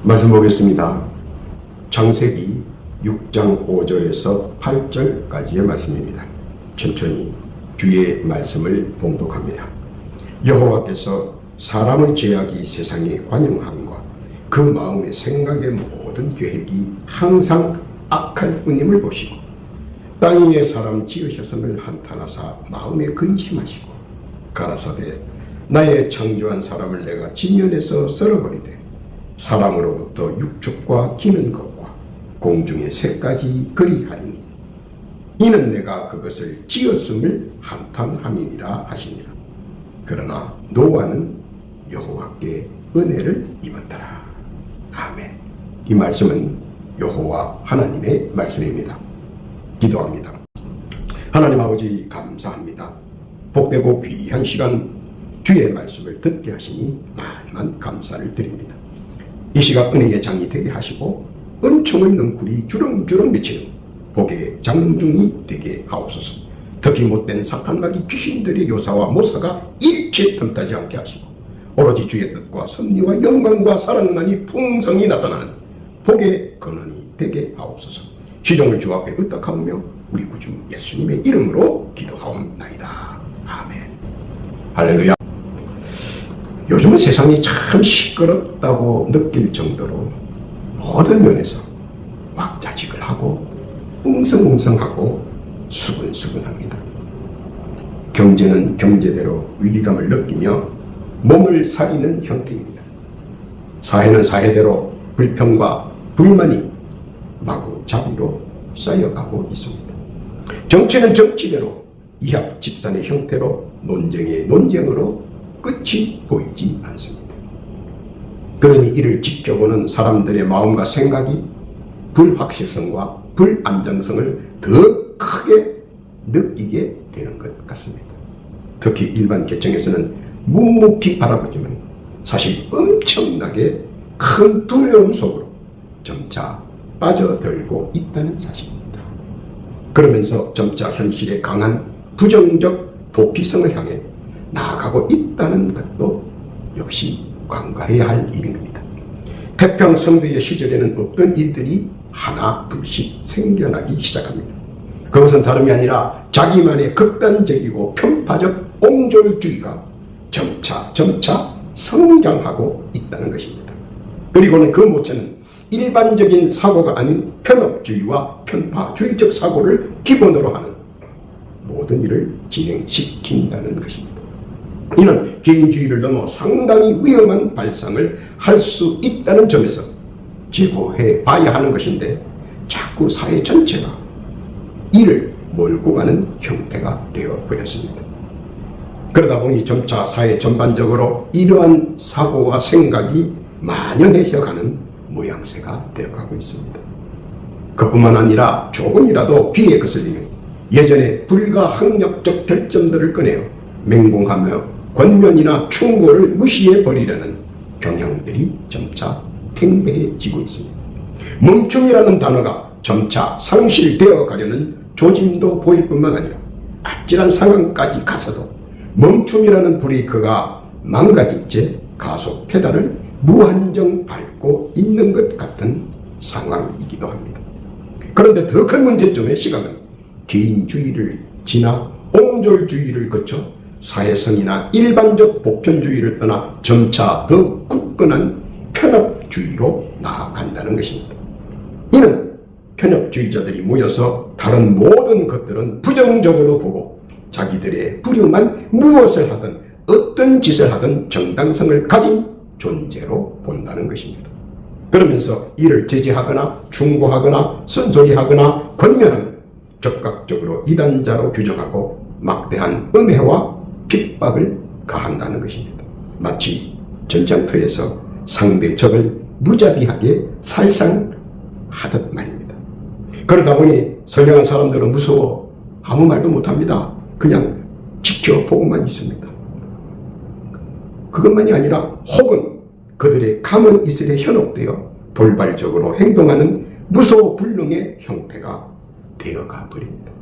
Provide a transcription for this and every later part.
말씀 보겠습니다. 창세기 6장 5절에서 8절까지의 말씀입니다. 천천히 주의 말씀을 봉독합니다. 여호와께서 사람의 죄악이 세상에 관영함과 그 마음의 생각의 모든 계획이 항상 악할 뿐임을 보시고 땅 위에 사람 지으셨음을 한탄하사 마음에 근심하시고 가라사대 나의 창조한 사람을 내가 지면에서 썰어버리되 사람으로부터 육축과 기는 것과 공중의 새까지 그리하리니 이는 내가 그것을 지었음을 한탄함이니라 하시니라. 그러나 노아는 여호와께 은혜를 입었더라. 아멘. 이 말씀은 여호와 하나님의 말씀입니다. 기도합니다. 하나님 아버지 감사합니다. 복되고 귀한 시간 주의 말씀을 듣게 하시니 만만 감사를 드립니다. 이 시각 은혜의 장이 되게 하시고 은총의 능쿨이 주렁주렁 맺히는 복의 장중이 되게 하옵소서. 특히 못된 사탄마귀 귀신들의 요사와 모사가 일체 틈타지 않게 하시고 오로지 주의 뜻과 섭리와 영광과 사랑만이 풍성히 나타나는 복의 근원이 되게 하옵소서. 시종을 주 앞에 의탁하며 우리 구주 예수님의 이름으로 기도하옵나이다. 아멘. 할렐루야. 요즘은 세상이 참 시끄럽다고 느낄 정도로 모든 면에서 왁자지껄 하고 웅성웅성하고 수근수근합니다. 경제는 경제대로 위기감을 느끼며 몸을 사리는 형태입니다. 사회는 사회대로 불평과 불만이 마구잡이로 쌓여가고 있습니다. 정치는 정치대로 이합집산의 형태로 논쟁의 논쟁으로 끝이 보이지 않습니다. 그러니 이를 지켜보는 사람들의 마음과 생각이 불확실성과 불안정성을 더 크게 느끼게 되는 것 같습니다. 특히 일반 계층에서는 묵묵히 바라보지만 사실 엄청나게 큰 두려움 속으로 점차 빠져들고 있다는 사실입니다. 그러면서 점차 현실의 강한 부정적 도피성을 향해 나아가고 있다는 것도 역시 관가해야 할 일입니다. 태평성대의 시절에는 없던 일들이 하나 둘씩 생겨나기 시작합니다. 그것은 다름이 아니라 자기만의 극단적이고 편파적 옹졸주의가 점차 성장하고 있다는 것입니다. 그리고는 그 모체는 일반적인 사고가 아닌 편협주의와 편파주의적 사고를 기본으로 하는 모든 일을 진행시킨다는 것입니다. 이는 개인주의를 넘어 상당히 위험한 발상을 할 수 있다는 점에서 제고해 봐야 하는 것인데 자꾸 사회 전체가 이를 몰고 가는 형태가 되어버렸습니다. 그러다 보니 점차 사회 전반적으로 이러한 사고와 생각이 만연해져 가는 모양새가 되어가고 있습니다. 그뿐만 아니라 조금이라도 귀에 거슬리면 예전에 불가항력적 결점들을 꺼내어 맹공하며 권면이나 충고를 무시해버리려는 경향들이 점차 팽배해지고 있습니다. 멈춤이라는 단어가 점차 상실되어 가려는 조짐도 보일 뿐만 아니라 아찔한 상황까지 가서도 멈춤이라는 브레이크가 망가진 채 가속 페달을 무한정 밟고 있는 것 같은 상황이기도 합니다. 그런데 더 큰 문제점의 시각은 개인주의를 지나 옹졸주의를 거쳐 사회성이나 일반적 보편주의를 떠나 점차 더 굳건한 편협주의로 나아간다는 것입니다. 이는 편협주의자들이 모여서 다른 모든 것들은 부정적으로 보고 자기들의 부류만 무엇을 하든 어떤 짓을 하든 정당성을 가진 존재로 본다는 것입니다. 그러면서 이를 제지하거나 충고하거나 쓴소리하거나 권면하면 적극적으로 이단자로 규정하고 막대한 음해와 핍박을 가한다는 것입니다. 마치 전장터에서 상대 적을 무자비하게 살상하듯 말입니다. 그러다 보니 선량한 사람들은 무서워 아무 말도 못합니다. 그냥 지켜보고만 있습니다. 그것만이 아니라 혹은 그들의 감은 이슬에 현혹되어 돌발적으로 행동하는 무소불능의 형태가 되어가 버립니다.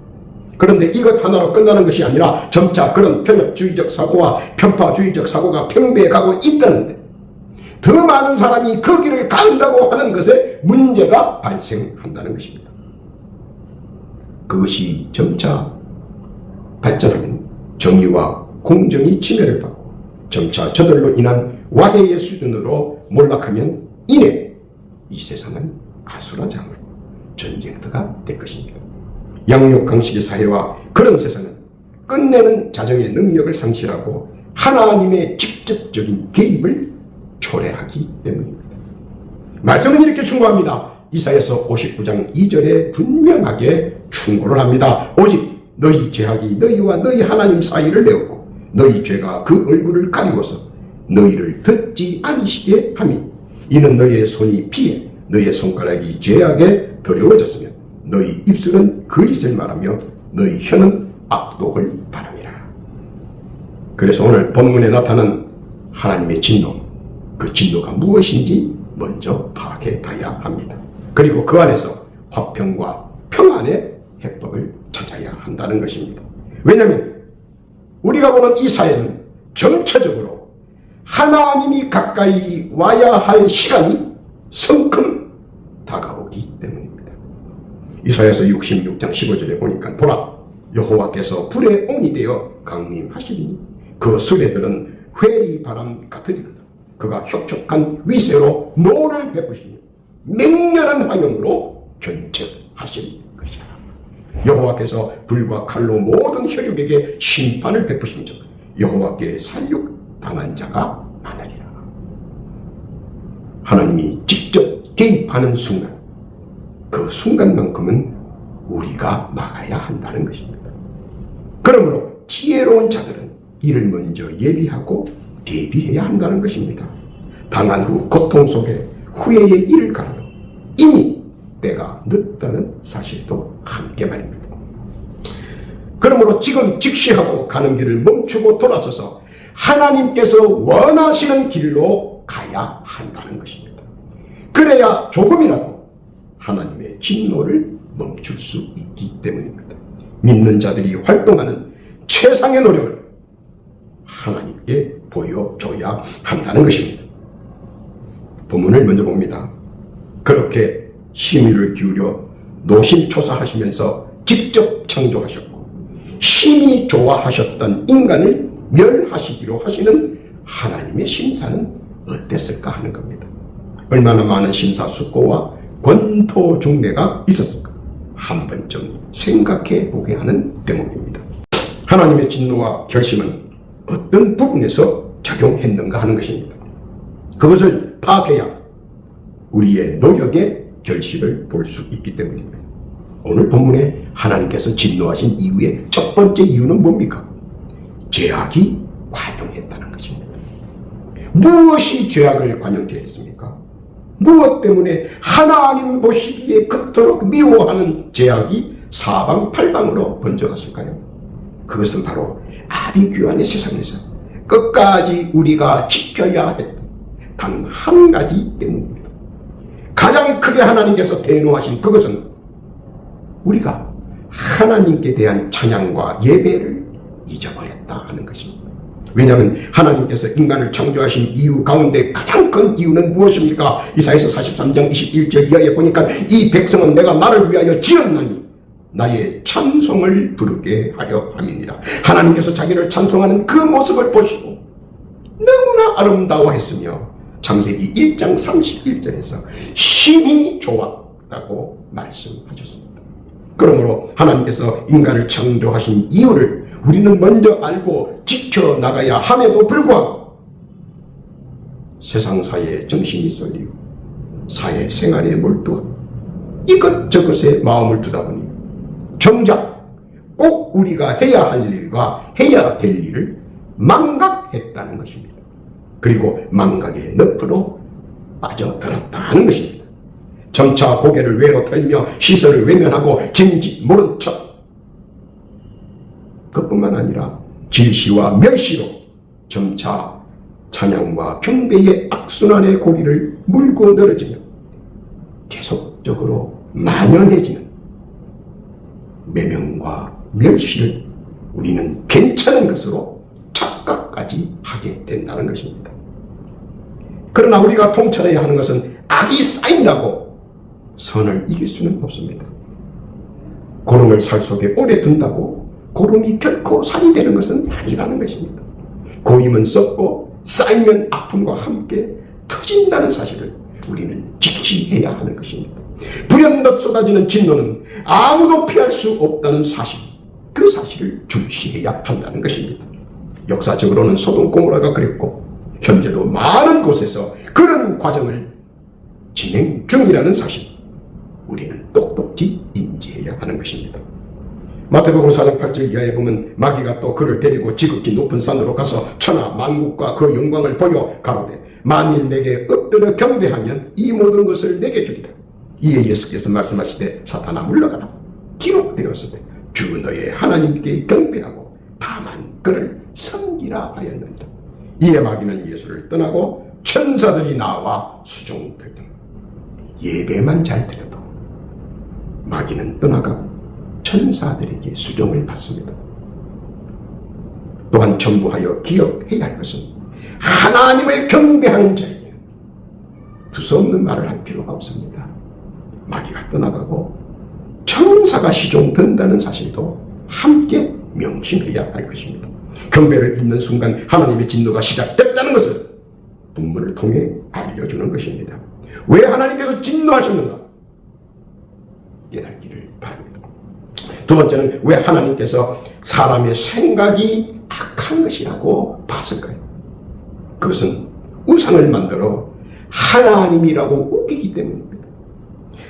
그런데 이것 하나로 끝나는 것이 아니라 점차 그런 편협주의적 사고와 편파주의적 사고가 팽배해가고 있다는데 더 많은 사람이 그 길을 간다고 하는 것에 문제가 발생한다는 것입니다. 그것이 점차 발전하면 정의와 공정이 침해를 받고 점차 저들로 인한 와해의 수준으로 몰락하면 이내 이 세상은 아수라장으로 전쟁터가 될 것입니다. 양육강식의 사회와 그런 세상은 끝내는 자정의 능력을 상실하고 하나님의 직접적인 개입을 초래하기 때문입니다. 말씀은 이렇게 충고합니다. 이사야서 59장 2절에 분명하게 충고를 합니다. 오직 너희 죄악이 너희와 너희 하나님 사이를 내었고 너희 죄가 그 얼굴을 가리워서 너희를 듣지 않으시게 함이 이는 너희의 손이 피해 너희의 손가락이 죄악에 더러워졌으며 너희 입술은 거짓을 말하며 너희 혀는 악독을 바람이라. 그래서 오늘 본문에 나타난 하나님의 진노, 그 진노가 무엇인지 먼저 파악해 봐야 합니다. 그리고 그 안에서 화평과 평안의 해법을 찾아야 한다는 것입니다. 왜냐하면 우리가 보는 이 사회는 전체적으로 하나님이 가까이 와야 할 시간이 성큼 다가오기 때문입니다. 이사야서 66장 15절에 보니까 보라 여호와께서 불의 옹이 되어 강림하시리니 그 수레들은 회리바람 같으리로다. 그가 혁혁한 위세로 노를 베푸시며 맹렬한 화염으로 견책하실 것이라. 여호와께서 불과 칼로 모든 혈육에게 심판을 베푸신 즉 여호와께 살육당한 자가 많으리라. 하나님이 직접 개입하는 순간, 그 순간만큼은 우리가 막아야 한다는 것입니다. 그러므로 지혜로운 자들은 이를 먼저 예비하고 대비해야 한다는 것입니다. 당한 후 고통 속에 후회의 이를 가라도 이미 때가 늦다는 사실도 함께 말입니다. 그러므로 지금 직시하고 가는 길을 멈추고 돌아서서 하나님께서 원하시는 길로 가야 한다는 것입니다. 그래야 조금이라도 하나님의 진노를 멈출 수 있기 때문입니다. 믿는 자들이 활동하는 최상의 노력을 하나님께 보여줘야 한다는 것입니다. 본문을 먼저 봅니다. 그렇게 심의를 기울여 노심초사하시면서 직접 창조하셨고 심히 좋아하셨던 인간을 멸하시기로 하시는 하나님의 심사는 어땠을까 하는 겁니다. 얼마나 많은 심사숙고와 권토중매가 있었을까 한 번쯤 생각해 보게 하는 대목입니다. 하나님의 진노와 결심은 어떤 부분에서 작용했는가 하는 것입니다. 그것을 파악해야 우리의 노력의 결실을 볼 수 있기 때문입니다. 오늘 본문에 하나님께서 진노하신 이유의 첫 번째 이유는 뭡니까? 죄악이 관영했다는 것입니다. 무엇이 죄악을 관영케 했습니까? 무엇 때문에 하나님 보시기에 그토록 미워하는 죄악이 사방팔방으로 번져갔을까요? 그것은 바로 아비규환의 세상에서 끝까지 우리가 지켜야 했던 단 한 가지 때문입니다. 가장 크게 하나님께서 대노하신 그것은 우리가 하나님께 대한 찬양과 예배를 잊어버렸다 하는 것입니다. 왜냐하면 하나님께서 인간을 창조하신 이유 가운데 가장 큰 이유는 무엇입니까? 이사야서 43장 21절 이하에 보니까 이 백성은 내가 나를 위하여 지었나니 나의 찬송을 부르게 하려 함이니라. 하나님께서 자기를 찬송하는 그 모습을 보시고 너무나 아름다워했으며 창세기 1장 31절에서 심히 좋았다고 말씀하셨습니다. 그러므로 하나님께서 인간을 창조하신 이유를 우리는 먼저 알고 지켜나가야 함에도 불구하고 세상 사회에 정신이 쏠리고 사회생활에 몰두하고 이것저것에 마음을 두다 보니 정작 꼭 우리가 해야 할 일과 해야 될 일을 망각했다는 것입니다. 그리고 망각의 늪으로 빠져들었다는 것입니다. 점차 고개를 외로 털며 시선을 외면하고 진지 모른 척, 그뿐만 아니라 질시와 멸시로 점차 찬양과 경배의 악순환의 고리를 물고 늘어지며 계속적으로 만연해지는 매명과 멸시를 우리는 괜찮은 것으로 착각까지 하게 된다는 것입니다. 그러나 우리가 통찰해야 하는 것은 악이 쌓인다고 선을 이길 수는 없습니다. 고름을 살 속에 오래 둔다고 고름이 결코 살이 되는 것은 아니라는 것입니다. 고임은 썩고 쌓이면 아픔과 함께 터진다는 사실을 우리는 직시해야 하는 것입니다. 불현듯 쏟아지는 진노는 아무도 피할 수 없다는 사실, 그 사실을 중시해야 한다는 것입니다. 역사적으로는 소돔 고모라가 그랬고 현재도 많은 곳에서 그런 과정을 진행 중이라는 사실, 우리는 똑똑히 인지해야 하는 것입니다. 마태복음 4장 8절 이하에 보면 마귀가 또 그를 데리고 지극히 높은 산으로 가서 천하 만국과 그 영광을 보여 가로되 만일 내게 엎드려 경배하면 이 모든 것을 내게 주리라. 이에 예수께서 말씀하시되 사탄아 물러가라. 기록되었으되 주 너의 하나님께 경배하고 다만 그를 섬기라 하였느니라. 이에 마귀는 예수를 떠나고 천사들이 나와 수종들다. 예배만 잘 드려도 마귀는 떠나가고 천사들에게 수종을 받습니다. 또한 전부하여 기억해야 할 것은 하나님을 경배하는 자에게 두서없는 말을 할 필요가 없습니다. 마귀가 떠나가고 천사가 시종된다는 사실도 함께 명심해야 할 것입니다. 경배를 잇는 순간 하나님의 진노가 시작됐다는 것을 본문을 통해 알려주는 것입니다. 왜 하나님께서 진노하셨는가? 깨닫기를 바랍니다. 두 번째는 왜 하나님께서 사람의 생각이 악한 것이라고 봤을까요? 그것은 우상을 만들어 하나님이라고 우기기 때문입니다.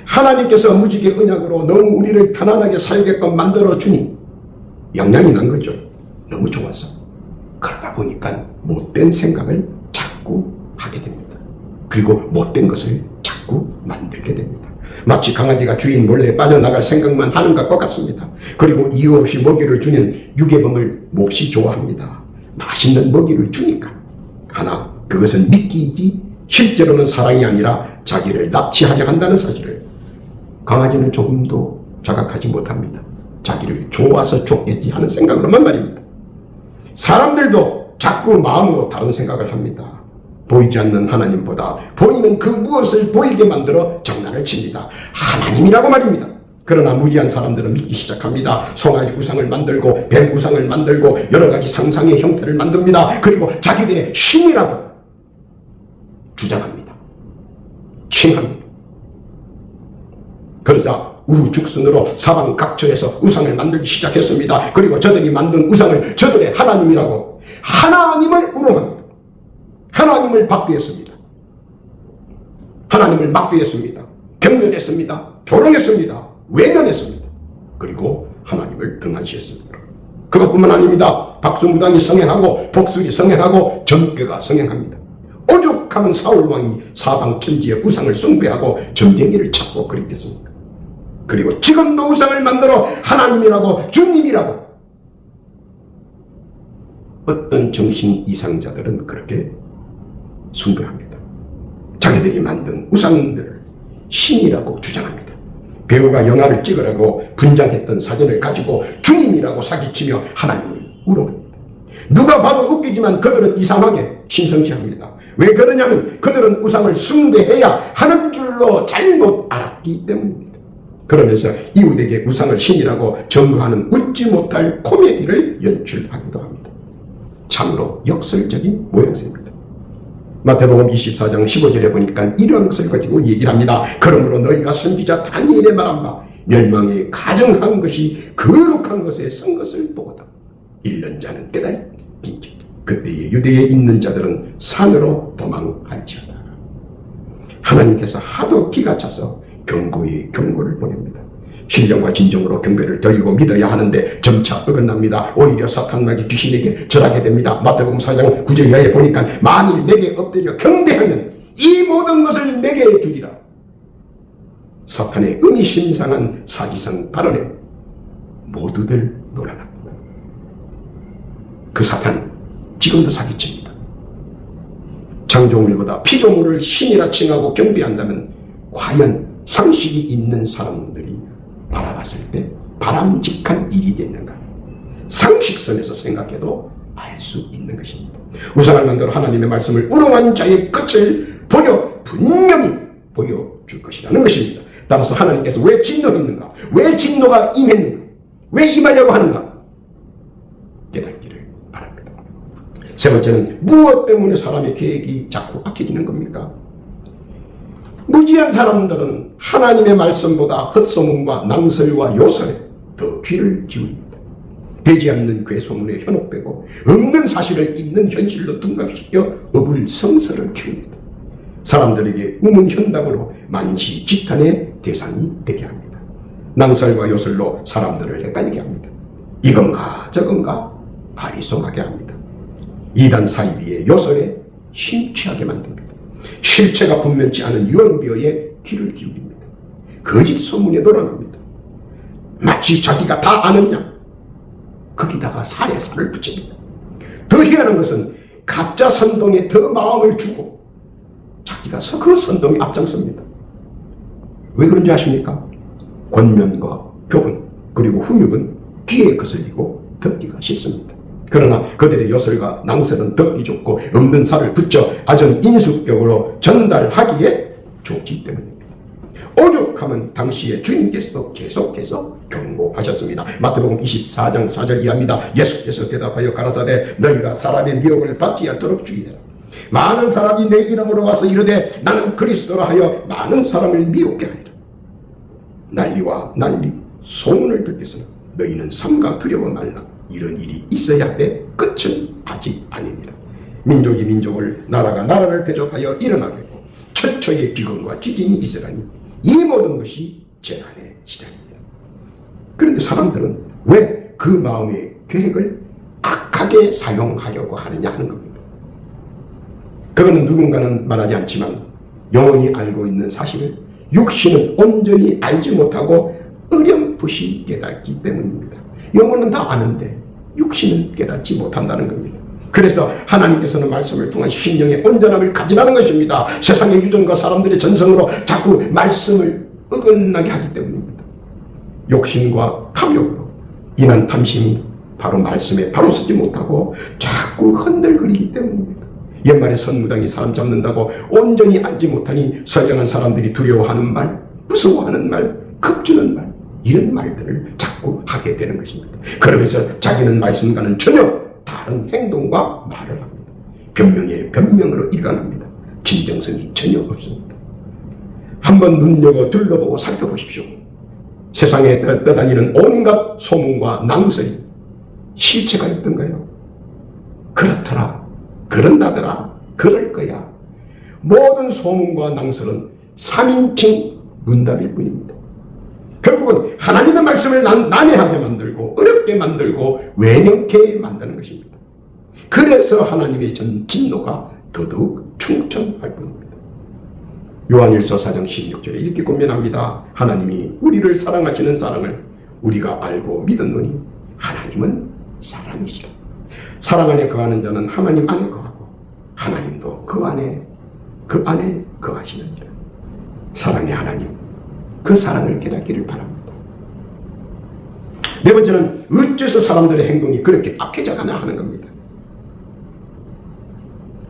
하나님께서 무지개 언약으로 너무 우리를 편안하게 살게끔 만들어주니 영향이 난 거죠. 너무 좋아서. 그러다 보니까 못된 생각을 자꾸 하게 됩니다. 그리고 못된 것을 자꾸 만들게 됩니다. 마치 강아지가 주인 몰래 빠져나갈 생각만 하는 것과 같습니다. 그리고 이유 없이 먹이를 주는 유괴범을 몹시 좋아합니다. 맛있는 먹이를 주니까. 하나, 그것은 미끼이지 실제로는 사랑이 아니라 자기를 납치하려 한다는 사실을 강아지는 조금도 자각하지 못합니다. 자기를 좋아서 줬겠지 하는 생각으로만 말입니다. 사람들도 자꾸 마음으로 다른 생각을 합니다. 보이지 않는 하나님보다 보이는 그 무엇을 보이게 만들어 장난을 칩니다. 하나님이라고 말입니다. 그러나 무리한 사람들은 믿기 시작합니다. 송아지 우상을 만들고 뱀 우상을 만들고 여러 가지 상상의 형태를 만듭니다. 그리고 자기들의 신이라고 주장합니다. 칭합니다. 그러자 우후죽순으로 사방 각처에서 우상을 만들기 시작했습니다. 그리고 저들이 만든 우상을 저들의 하나님이라고 하나님을 우롱합니다. 하나님을 박대했습니다. 하나님을 막대했습니다. 경멸했습니다. 조롱했습니다. 외면했습니다. 그리고 하나님을 등한시했습니다. 그것뿐만 아닙니다. 박수무당이 성행하고 복술이 성행하고 점괘가 성행합니다. 오죽하면 사울왕이 사방천지의 우상을 숭배하고 점쟁이를 찾고 그랬겠습니까? 그리고 지금도 우상을 만들어 하나님이라고 주님이라고 어떤 정신 이상자들은 그렇게 숭배합니다. 자기들이 만든 우상들을 신이라고 주장합니다. 배우가 영화를 찍으라고 분장했던 사진을 가지고 주님이라고 사기치며 하나님을 우롱합니다. 누가 봐도 웃기지만 그들은 이상하게 신성시합니다. 왜 그러냐면 그들은 우상을 숭배해야 하는 줄로 잘못 알았기 때문입니다. 그러면서 이웃에게 우상을 신이라고 전거하는 웃지 못할 코미디를 연출하기도 합니다. 참으로 역설적인 모양새입니다. 마태복음 24장 15절에 보니까 이러한 것을 가지고 얘기를 합니다. 그러므로 너희가 선지자 다니엘의 말한 바 멸망에 가정한 것이 거룩한 것에 선 것을 보고다. 읽는 자는 깨달을진즉 그때에 유대에 있는 자들은 산으로 도망할지어다. 하나님께서 하도 기가 차서 경고에 경고를 보냅니다. 신령과 진정으로 경배를 드리고 믿어야 하는데 점차 어긋납니다. 오히려 사탄마귀 귀신에게 절하게 됩니다. 마태복음 4장 9절 이하에 보니까 만일 내게 엎드려 경배하면 이 모든 것을 내게 주리라. 사탄의 의미심상한 사기성 발언에 모두들 놀아납니다. 그 사탄은 지금도 사기칩니다. 창조물보다 피조물을 신이라 칭하고 경배한다면 과연 상식이 있는 사람들이 바라봤을 때 바람직한 일이겠는가? 상식선에서 생각해도 알 수 있는 것입니다. 우상을 만들어 하나님의 말씀을 우롱한 자의 끝을 분명히 보여줄 것이라는 것입니다. 따라서 하나님께서 왜 진노했는가? 왜 진노가 임했는가? 왜 임하려고 하는가? 깨닫기를 바랍니다. 세 번째는 무엇 때문에 사람의 계획이 자꾸 악해지는 겁니까? 무지한 사람들은 하나님의 말씀보다 헛소문과 낭설과 요설에 더 귀를 기울입니다. 되지 않는 괴소문에 현혹되고 없는 사실을 있는 현실로 둔갑시켜 어불성설을 키웁니다. 사람들에게 우문현답으로 만시지탄의 대상이 되게 합니다. 낭설과 요설로 사람들을 헷갈리게 합니다. 이건가 저건가 아리송하게 합니다. 이단 사이비의 요설에 심취하게 만듭니다. 실체가 분명치 않은 유언비어에 귀를 기울입니다. 거짓 소문에 놀아납니다. 마치 자기가 다 아느냐 거기다가 살에 살을 붙입니다. 더 희한한 것은 가짜 선동에 더 마음을 주고 자기가 그 선동에 앞장섭니다. 왜 그런지 아십니까? 권면과 교훈 그리고 훈육은 귀에 거슬리고 듣기가 싫습니다. 그러나 그들의 요설과 낭설은 듣기 좋고 없는 살을 붙여 아주 인수격으로 전달하기에 좋기 때문입니다. 오죽하면 당시의 주님께서도 계속해서 경고하셨습니다. 마태복음 24장 4절 이하입니다. 예수께서 대답하여 가라사대 너희가 사람의 미혹을 받지 않도록 주의하라. 많은 사람이 내 이름으로 와서 이르되 나는 그리스도라 하여 많은 사람을 미혹게 하리라. 난리와 난리 소문을 듣겠으나 너희는 삼가 두려워 말라. 이런 일이 있어야 해 끝은 아직 아니니라. 민족이 민족을 나라가 나라를 대적하여 일어나겠고 처처의 기근과 지진이 있으라니 이 모든 것이 재난의 시작입니다. 그런데 사람들은 왜 그 마음의 계획을 악하게 사용하려고 하느냐 하는 겁니다. 그거는 누군가는 말하지 않지만 영원히 알고 있는 사실을 육신은 온전히 알지 못하고 어렴풋이 깨닫기 때문입니다. 영혼은 다 아는데 육신은 깨닫지 못한다는 겁니다. 그래서 하나님께서는 말씀을 통한 심령의 온전함을 가지라는 것입니다. 세상의 유전과 사람들의 전성으로 자꾸 말씀을 어긋나게 하기 때문입니다. 욕심과 탐욕으로 인한 탐심이 바로 말씀에 바로 서지 못하고 자꾸 흔들거리기 때문입니다. 옛말에 선무당이 사람 잡는다고 온전히 알지 못하니 선량한 사람들이 두려워하는 말, 무서워하는 말, 겁주는 말 이런 말들을 자꾸 하게 되는 것입니다. 그러면서 자기는 말씀과는 전혀 다른 행동과 말을 합니다. 변명에 변명으로 일관합니다. 진정성이 전혀 없습니다. 한번 눈여겨 둘러보고 살펴보십시오. 세상에 떠다니는 온갖 소문과 낭설이 실체가 있던가요? 그렇더라, 그런다더라, 그럴 거야. 모든 소문과 낭설은 3인칭 문답일 뿐입니다. 결국은 하나님의 말씀을 난해하게 만들고 어렵게 만들고 외면케 만드는 것입니다. 그래서 하나님의 진노가 더더욱 충천할 뿐입니다. 요한일서 4장 16절에 이렇게 권면합니다. 하나님이 우리를 사랑하시는 사랑을 우리가 알고 믿었노니 하나님은 사랑이시라. 사랑 안에 거하는 자는 하나님 안에 거하고 하나님도 그 안에 거하시느니라. 사랑의 하나님, 그 사랑을 깨닫기를 바랍니다. 네 번째는 어째서 사람들의 행동이 그렇게 악해져 가나 하는 겁니다.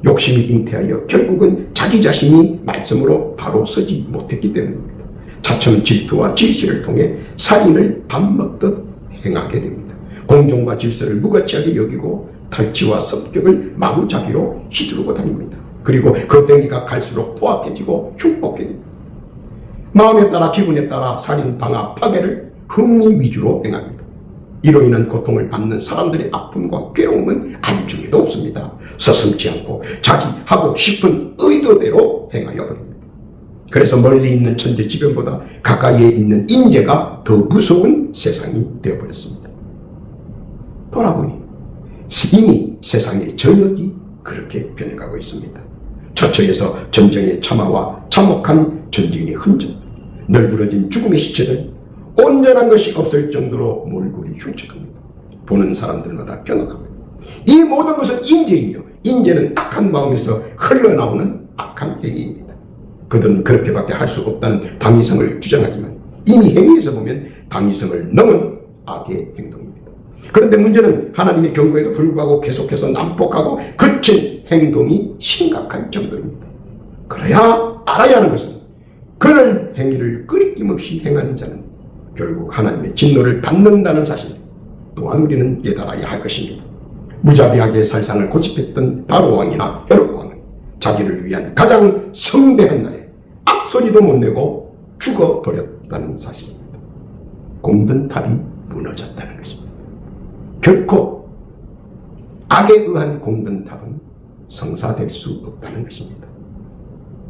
욕심이 잉태하여 결국은 자기 자신이 말씀으로 바로 서지 못했기 때문입니다. 차츰 질투와 질시를 통해 살인을 밥 먹듯 행하게 됩니다. 공정과 질서를 무가치하게 여기고 탈취와 습격을 마구잡이로 휘두르고 다닙니다. 그리고 그 뱅이가 갈수록 포악해지고 흉폭해집니다. 마음에 따라 기분에 따라 살인, 방화, 파괴를 흥미 위주로 행합니다. 이로 인한 고통을 받는 사람들의 아픔과 괴로움은 안중에도 없습니다. 서슴지 않고 자기 하고 싶은 의도대로 행하여 버립니다. 그래서 멀리 있는 천재지변보다 가까이에 있는 인재가 더 무서운 세상이 되어버렸습니다. 돌아보니 이미 세상의 전역이 그렇게 변해가고 있습니다. 처처에서 전쟁의 참화와 참혹한 전쟁의 흔적, 널브러진 죽음의 시체들, 온전한 것이 없을 정도로 몰골이 흉측합니다. 보는 사람들마다 경악합니다. 이 모든 것은 인재이며 인재는 악한 마음에서 흘러나오는 악한 행위입니다. 그들은 그렇게밖에 할 수 없다는 당위성을 주장하지만 이미 행위에서 보면 당위성을 넘은 악의 행동입니다. 그런데 문제는 하나님의 경고에도 불구하고 계속해서 난폭하고 거친 행동이 심각할 정도입니다. 그래야 알아야 하는 것은 그런 행위를 끄리낌없이 행하는 자는 결국 하나님의 진노를 받는다는 사실 또한 우리는 깨달아야 할 것입니다. 무자비하게 살상을 고집했던 바로 왕이나 헤롯 왕은 자기를 위한 가장 성대한 날에 악소리도 못 내고 죽어버렸다는 사실입니다. 공든 탑이 무너졌다는 것입니다. 결코 악에 의한 공든 탑은 성사될 수 없다는 것입니다.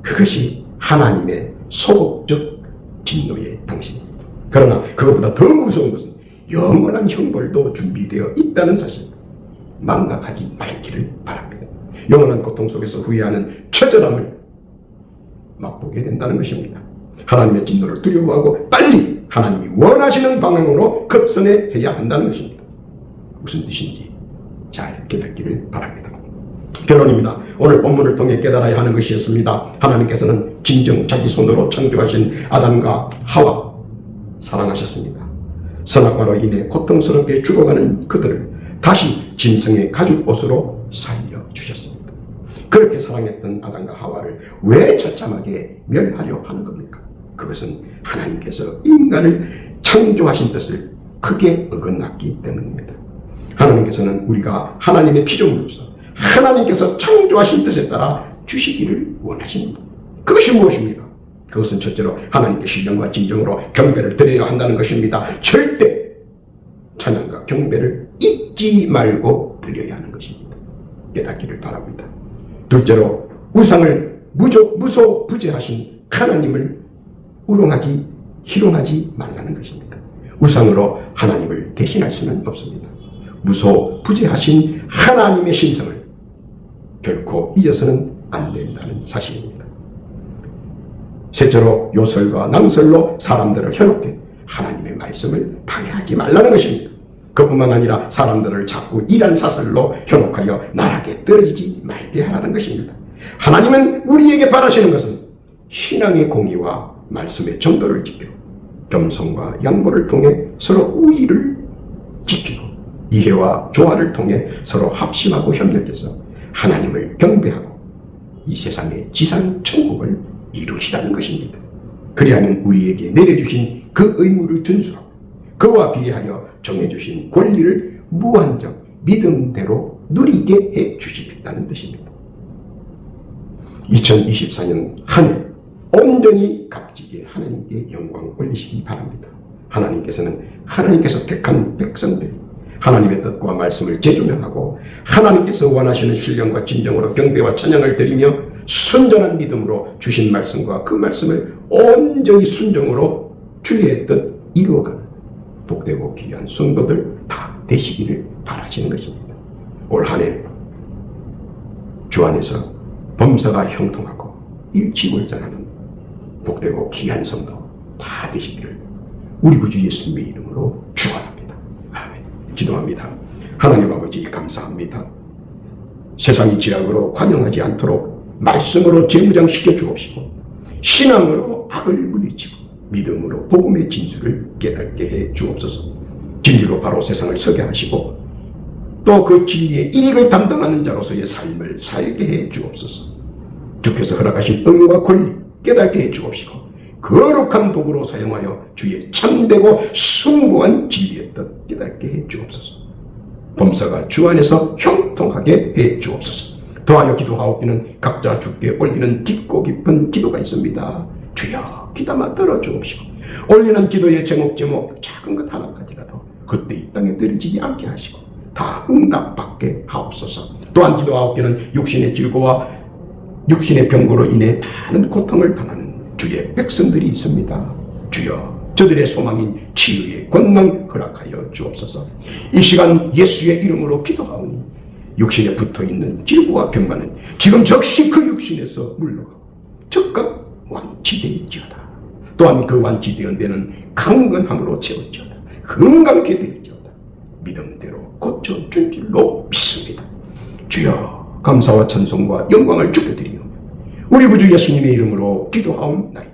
그것이 하나님의 소극적 진노의 당신입니다. 그러나 그것보다 더 무서운 것은 영원한 형벌도 준비되어 있다는 사실 망각하지 말기를 바랍니다. 영원한 고통 속에서 후회하는 처절함을 맛보게 된다는 것입니다. 하나님의 진노를 두려워하고 빨리 하나님이 원하시는 방향으로 급선해야 한다는 것입니다. 무슨 뜻인지 잘 깨닫기를 바랍니다. 결론입니다. 오늘 본문을 통해 깨달아야 하는 것이었습니다. 하나님께서는 진정 자기 손으로 창조하신 아담과 하와 사랑하셨습니다. 선악과로 인해 고통스럽게 죽어가는 그들을 다시 짐승의 가죽옷으로 살려주셨습니다. 그렇게 사랑했던 아담과 하와를 왜 처참하게 멸하려 하는 겁니까? 그것은 하나님께서 인간을 창조하신 뜻을 크게 어긋났기 때문입니다. 하나님께서는 우리가 하나님의 피조물로서 하나님께서 창조하신 뜻에 따라 주시기를 원하십니다. 그것이 무엇입니까? 그것은 첫째로 하나님께 신령과 진정으로 경배를 드려야 한다는 것입니다. 절대 찬양과 경배를 잊지 말고 드려야 하는 것입니다. 깨닫기를 바랍니다. 둘째로 우상을 무소부재하신 하나님을 우롱하지 희롱하지 말라는 것입니다. 우상으로 하나님을 대신할 수는 없습니다. 무소부재하신 하나님의 신성을 결코 잊어서는 안 된다는 사실입니다. 셋째로 요설과 낭설로 사람들을 현혹해 하나님의 말씀을 방해하지 말라는 것입니다. 그뿐만 아니라 사람들을 자꾸 이란 사설로 현혹하여 나락에 떨어지지 말게 하라는 것입니다. 하나님은 우리에게 바라시는 것은 신앙의 공의와 말씀의 정도를 지키고 겸손과 양보를 통해 서로 우위를 지키고 이해와 조화를 통해 서로 합심하고 협력해서 하나님을 경배하고 이 세상의 지상 천국을 이루시라는 것입니다. 그리하면 우리에게 내려주신 그 의무를 준수하고 그와 비례하여 정해주신 권리를 무한정 믿음대로 누리게 해 주시겠다는 뜻입니다. 2024년 한 해 온전히 값지게 하나님께 영광 올리시기 바랍니다. 하나님께서 택한 백성들이 하나님의 뜻과 말씀을 재조명하고 하나님께서 원하시는 신령과 진정으로 경배와 찬양을 드리며 순전한 믿음으로 주신 말씀과 그 말씀을 온전히 순종으로 주의 뜻 이루어가는 복되고 귀한 성도들 다 되시기를 바라시는 것입니다. 올 한 해 주 안에서 범사가 형통하고 일치월장하는 복되고 귀한 성도 다 되시기를 우리 구주 예수님의 이름으로 축원합니다. 아멘. 기도합니다. 하나님 아버지 감사합니다. 세상이 죄악으로 관영하지 않도록 말씀으로 재무장시켜 주옵시고 신앙으로 악을 물리치고 믿음으로 복음의 진수를 깨닫게 해 주옵소서. 진리로 바로 세상을 서게 하시고 또 그 진리의 일익을 담당하는 자로서의 삶을 살게 해 주옵소서. 주께서 허락하신 은과 권리 깨닫게 해 주옵시고 거룩한 도구로 사용하여 주의 참되고 숭고한 진리의 뜻 깨닫게 해 주옵소서. 범사가 주 안에서 형통하게 해 주옵소서. 더하여 기도하옵기는 각자 주께 올리는 깊고 깊은 기도가 있습니다. 주여 귀담아 들어주옵시고 올리는 기도의 제목 작은 것 하나까지라도 그때 이 땅에 떨어지지 않게 하시고 다 응답받게 하옵소서. 또한 기도하옵기는 육신의 질고와 육신의 병고로 인해 많은 고통을 당하는 주의 백성들이 있습니다. 주여 저들의 소망인 치유의 권능 허락하여 주옵소서. 이 시간 예수의 이름으로 기도하오니 육신에 붙어있는 질고와 병만은 지금 즉시 그 육신에서 물러가고 즉각 완치되지어다. 또한 그 완치되은 데는 강건함으로 채울지어다. 건강케 되지어다. 믿음대로 고쳐준 줄로 믿습니다. 주여 감사와 찬송과 영광을 주께 드리오며 우리 구주 예수님의 이름으로 기도하옵나이다.